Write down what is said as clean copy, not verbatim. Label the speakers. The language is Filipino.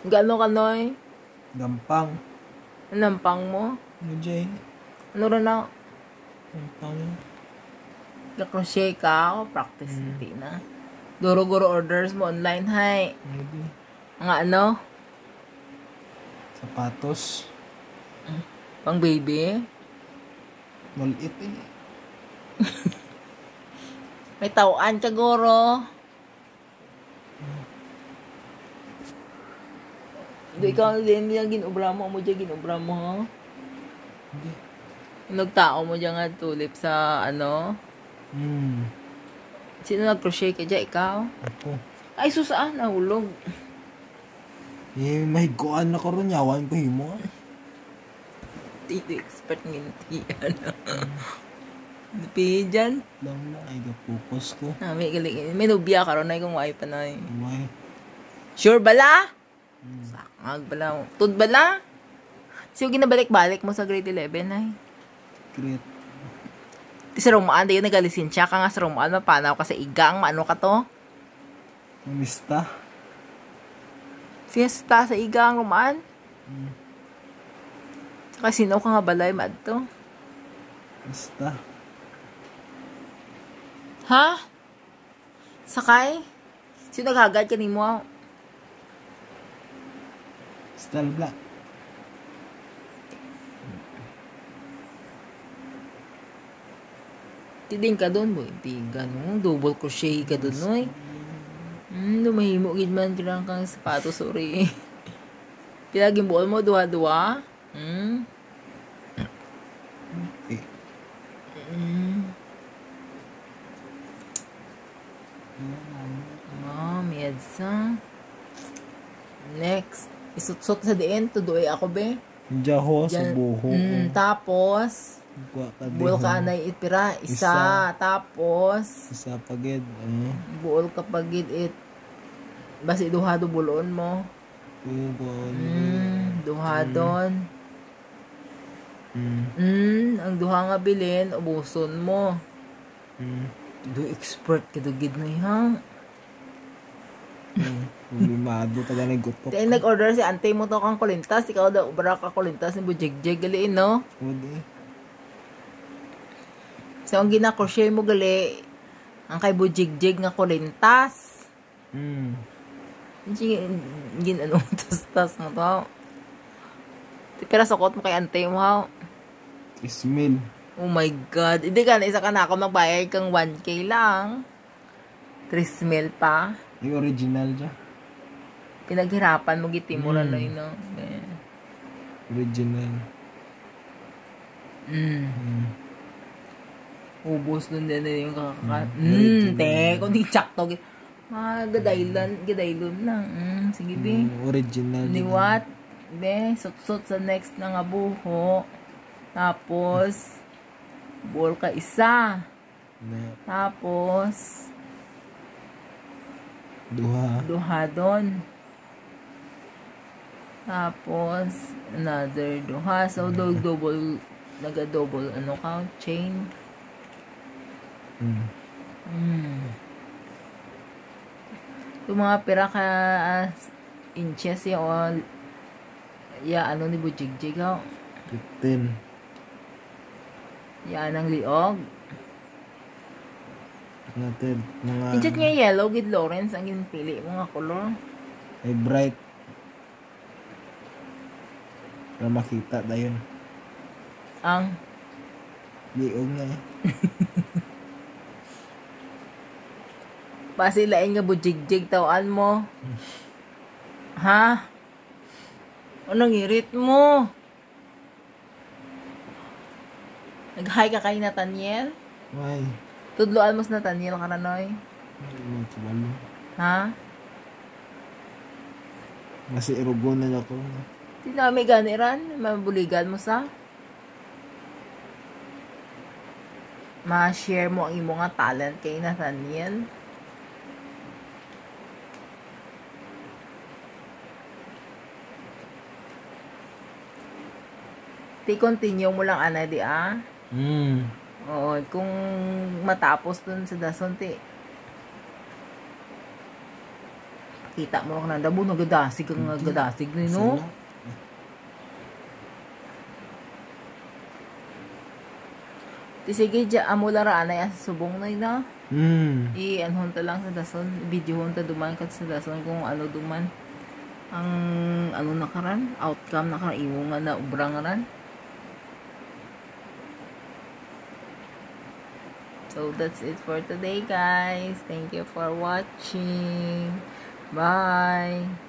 Speaker 1: Gano ka, Noy?
Speaker 2: Gampang.
Speaker 1: Nampang mo?
Speaker 2: Ano dyan?
Speaker 1: Ano rin na?
Speaker 2: Gampang.
Speaker 1: Crochet ka o practice hindi na. Guro-guro orders mo online, hay.
Speaker 2: Maybe.
Speaker 1: Mga ano?
Speaker 2: Sapatos.
Speaker 1: Pang baby?
Speaker 2: Maliit eh.
Speaker 1: May tawaan ka, guro. Hindi ka din yung ginubra mo dyan, ginubra mo, ha?
Speaker 2: Hindi.
Speaker 1: Nagtao mo dyan nga tulip sa, ano? Sino nag-crochet ka dyan, ikaw?
Speaker 2: Ako.
Speaker 1: Ay, susaan, nahulog.
Speaker 2: Eh, mahiguan na ko ron. Yawan ko himo.
Speaker 1: Tito expert nginti, ano? Di dyan.
Speaker 2: Lang na. Ay, focus ko.
Speaker 1: May galing. May nubya ka ron, ay kung ay pa na.
Speaker 2: Umay.
Speaker 1: Sure bala? Sakag bala. Tud bala? Siyo ginabalik-balik mo sa grade 11, ay.
Speaker 2: Great.
Speaker 1: Sa Romaan, dayo nagalisensya ka nga sa Romaan, mapanaw ka sa igang, ano ka to?
Speaker 2: Mista.
Speaker 1: Fiesta sa igang, Romaan? Saka sino ka nga balay, mad to?
Speaker 2: Mista.
Speaker 1: Ha? Sakay? Sino naghagad ka ni mo?
Speaker 2: Style black.
Speaker 1: Tiding ka doon, boy. Di ganun. Double crochet ka doon, noy. Lumahimo, gidman kirang kang sapato, sorry. Pinaging buol mo, duha-duha.
Speaker 2: Eh.
Speaker 1: Medsa. Next. Isutsot sa diin. Tudoy ako, be.
Speaker 2: Jaho sa buho.
Speaker 1: Tapos, buol ka na itpira. Isa. Tapos,
Speaker 2: isa pagid.
Speaker 1: buol ka pagid it. Basi duha-do bulon mo. Duha doon. Ang duha nga bilin, ubuson mo. Do expert ka do gid na ha.
Speaker 2: Limado taga naggutok.
Speaker 1: Tay nag-order si ante mo to kang kulintas, ikaw daw ubra ka kulintas ni bujigjig gali no.
Speaker 2: Udi.
Speaker 1: So ang gina-crochet mo gali ang kay bujigjig nga kulintas. Gin ano tas mo to. Pero sukot mo kay ante mo ha.
Speaker 2: Ismil.
Speaker 1: Oh my God. Hindi ka na isa ka na ako magbayad kang 1K lang. 3 mil pa.
Speaker 2: Yung original dyan.
Speaker 1: Pinaghirapan mo giti mo lang no.
Speaker 2: Original.
Speaker 1: Ubus dun din yung kakakat. Te, kung di tsakto. Gadaylon lang. Sige, be.
Speaker 2: Original.
Speaker 1: Ni what? Be, sut-sut sa next na nga buho. Tapos, buol ka isa. Tapos, duha doon. Tapos, another duha. So, double, naga-double, ano ka, chain. Yung mga pira ka inches yung ano ni bujigjig ha.
Speaker 2: 15.
Speaker 1: Yan ang liog.
Speaker 2: Natin, mga...
Speaker 1: Inchat nga yellow, gid Lawrence, ang ginpili mga color.
Speaker 2: Ay bright. Para makita na yun.
Speaker 1: Ang?
Speaker 2: Liog nga eh.
Speaker 1: Pasilain nga bujigjig tawaan mo. Ha? Anong irit mo? Nag-hi ka kay Nathaniel?
Speaker 2: Why?
Speaker 1: Tudloan mo sa Nathaniel karanoy? Ha?
Speaker 2: Kasi irugo na niya ko.
Speaker 1: Di na may ganiran? Mabuligan mo sa? Ma-share mo ang imo nga talent kay Nathaniel? Continue mo lang ana di Oo, kung matapos dun sa dason Kita mo ka na dabo, nagadasig ang nagadasig ni no. Ti sige, amo laraan na yan sa subong na yun na. I-anhon ta lang sa dason, video ta duman kat sa dason kung ano duman. Ang ano nakaran, outcome nakaran, iwo nga na ubrang ran. So that's it for today guys. Thank you for watching. Bye.